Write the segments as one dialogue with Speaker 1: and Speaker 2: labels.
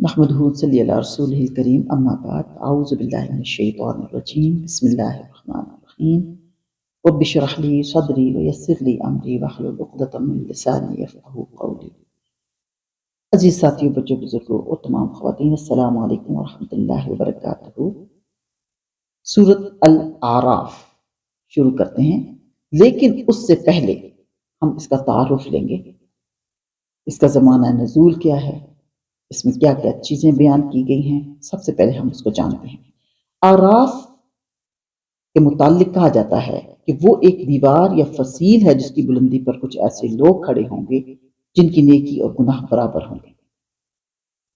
Speaker 1: نحمده صلی اللہ رسول الکریم اما بعد اعوذ باللہ من الشیطان الرجیم بسم اللہ الرحمن الرحیم رب اشرح لی صدری ویسر لی امری واحلل عقدۃ من لسانی یفقہوا قولی۔ عزیز ساتھیوں، بچوں، بزرگوں اور تمام خواتین، السلام علیکم ورحمۃ اللہ وبرکاتہ۔ سورۃ الاعراف شروع کرتے ہیں، لیکن اس سے پہلے ہم اس کا تعارف لیں گے۔ اس کا زمانہ نزول کیا ہے، اس میں کیا کیا چیزیں بیان کی گئی ہیں، سب سے پہلے ہم اس کو جانتے ہیں۔ اعراف کے متعلق کہا جاتا ہے کہ وہ ایک دیوار یا فصیل ہے جس کی بلندی پر کچھ ایسے لوگ کھڑے ہوں گے جن کی نیکی اور گناہ برابر ہوں گے۔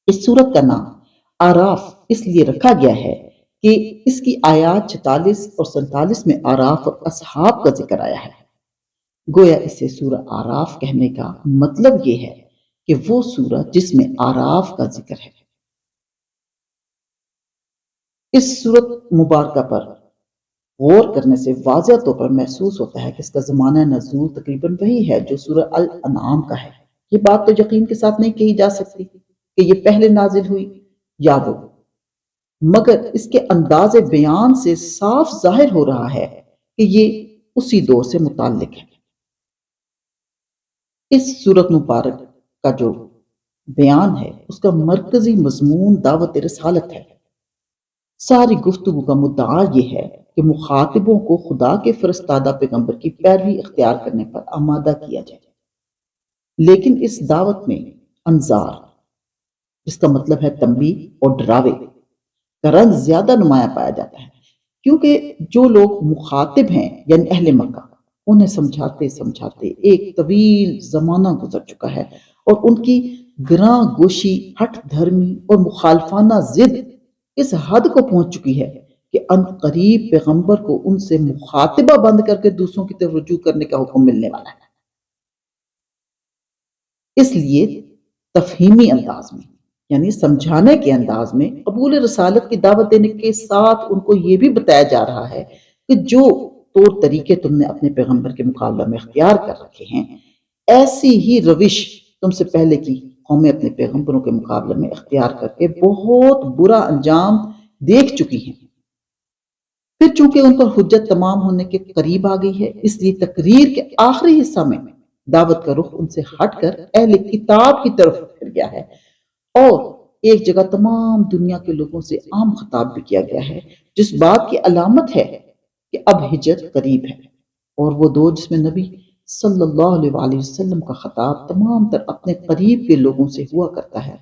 Speaker 1: اس سورت کا نام اعراف اس لیے رکھا گیا ہے کہ اس کی آیات 46 اور 47 میں اعراف اور اصحاب کا ذکر آیا ہے۔ گویا اسے سورہ اعراف کہنے کا مطلب یہ ہے کہ وہ سورت جس میں اعراف کا ذکر ہے۔ اس سورت مبارکہ پر غور کرنے سے واضح طور پر محسوس ہوتا ہے کہ اس کا زمانہ نزول تقریباً وہی ہے جو سورہ الانعام کا ہے۔ یہ بات تو یقین کے ساتھ نہیں کہی جا سکتی کہ یہ پہلے نازل ہوئی یا وہ، مگر اس کے انداز بیان سے صاف ظاہر ہو رہا ہے کہ یہ اسی دور سے متعلق ہے۔ اس سورت مبارک کا جو بیان ہے اس کا مرکزی مضمون دعوت رسالت ہے۔ ساری گفتگو کا مدعا یہ ہے کہ مخاطبوں کو خدا کے فرستادہ پیغمبر کی پیروی اختیار کرنے پر آمادہ کیا جائے، لیکن اس دعوت میں انذار، جس کا مطلب ہے تنبیہ اور ڈراوے، کا رنگ زیادہ نمایاں پایا جاتا ہے، کیونکہ جو لوگ مخاطب ہیں یعنی اہل مکہ، انہیں سمجھاتے سمجھاتے ایک طویل زمانہ گزر چکا ہے اور ان کی گراں گوشی، ہٹ دھرمی اور مخالفانہ ضد اس حد کو پہنچ چکی ہے کہ ان قریب پیغمبر کو ان سے مخاطبہ بند کر کے دوسروں کی طرف رجوع کرنے کا حکم ملنے والا ہے۔ اس لیے تفہیمی انداز میں یعنی سمجھانے کے انداز میں قبول رسالت کی دعوت دینے کے ساتھ ان کو یہ بھی بتایا جا رہا ہے کہ جو طور طریقے تم نے اپنے پیغمبر کے مقابلہ میں اختیار کر رکھے ہیں، ایسی ہی روش تم سے پہلے کی قومیں اپنے پیغمبروں کے مقابلے میں اختیار کر کے بہت برا انجام دیکھ چکی ہیں۔ پھر چونکہ ان پر حجت تمام ہونے کے قریب آ گئی ہے، اس لیے تقریر کے آخری حصہ میں دعوت کا رخ ان سے ہٹ کر اہل کتاب کی طرف پھر گیا ہے، اور ایک جگہ تمام دنیا کے لوگوں سے عام خطاب بھی کیا گیا ہے، جس بات کی علامت ہے کہ اب ہجرت قریب ہے، اور وہ دور جس میں نبی صلی اللہ علیہ وآلہ وسلم کا خطاب تمام تر اپنے قریب کے لوگوں سے ہوا کرتا ہے،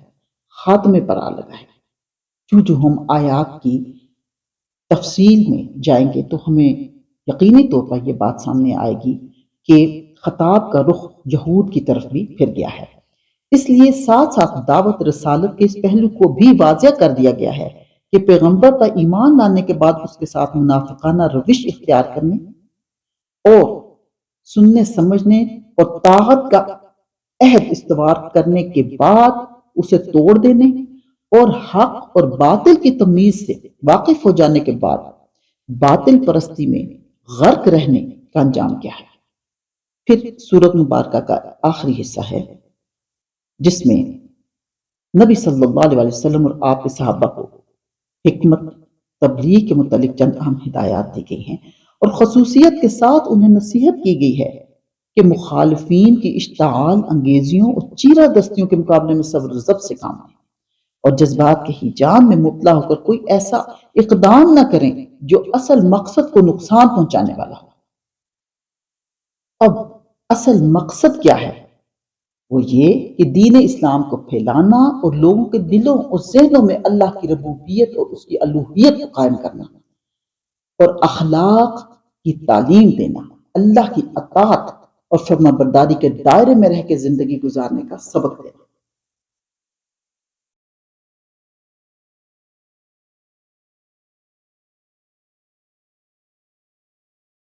Speaker 1: خاتمے پر آ لگا ہے۔ جو ہم آیات کی تفصیل میں جائیں گے تو ہمیں یقینی طور پر یہ بات سامنے آئے گی کہ خطاب کا رخ یہود کی طرف بھی پھر گیا ہے۔ اس لیے ساتھ ساتھ دعوت رسالت کے اس پہلو کو بھی واضح کر دیا گیا ہے کہ پیغمبر پر ایمان لانے کے بعد اس کے ساتھ منافقانہ روش اختیار کرنے اور سننے سمجھنے اور طاعت کا عہد استوار کرنے کے بعد اسے توڑ دینے اور حق اور باطل کی تمیز سے واقف ہو جانے کے بعد باطل پرستی میں غرق رہنے کا انجام کیا ہے۔ پھر سورت مبارکہ کا آخری حصہ ہے جس میں نبی صلی اللہ علیہ وسلم اور آپ کے صحابہ کو حکمت تبلیغ کے متعلق چند اہم ہدایات دی گئی ہیں، اور خصوصیت کے ساتھ انہیں نصیحت کی گئی ہے کہ مخالفین کی اشتعال انگیزیوں اور چیرہ دستیوں کے مقابلے میں صبر و ضبط سے کام لیں، اور جذبات کے ہیجان میں مبتلا ہو کر کوئی ایسا اقدام نہ کریں جو اصل مقصد کو نقصان پہنچانے والا ہو۔ اب اصل مقصد کیا ہے؟ وہ یہ کہ دین اسلام کو پھیلانا اور لوگوں کے دلوں اور ذہنوں میں اللہ کی ربوبیت اور اس کی الوہیت کو قائم کرنا، اور اخلاق کی تعلیم دینا، اللہ کی اطاعت اور فرما برداری کے دائرے میں رہ کے زندگی گزارنے کا سبق دینا۔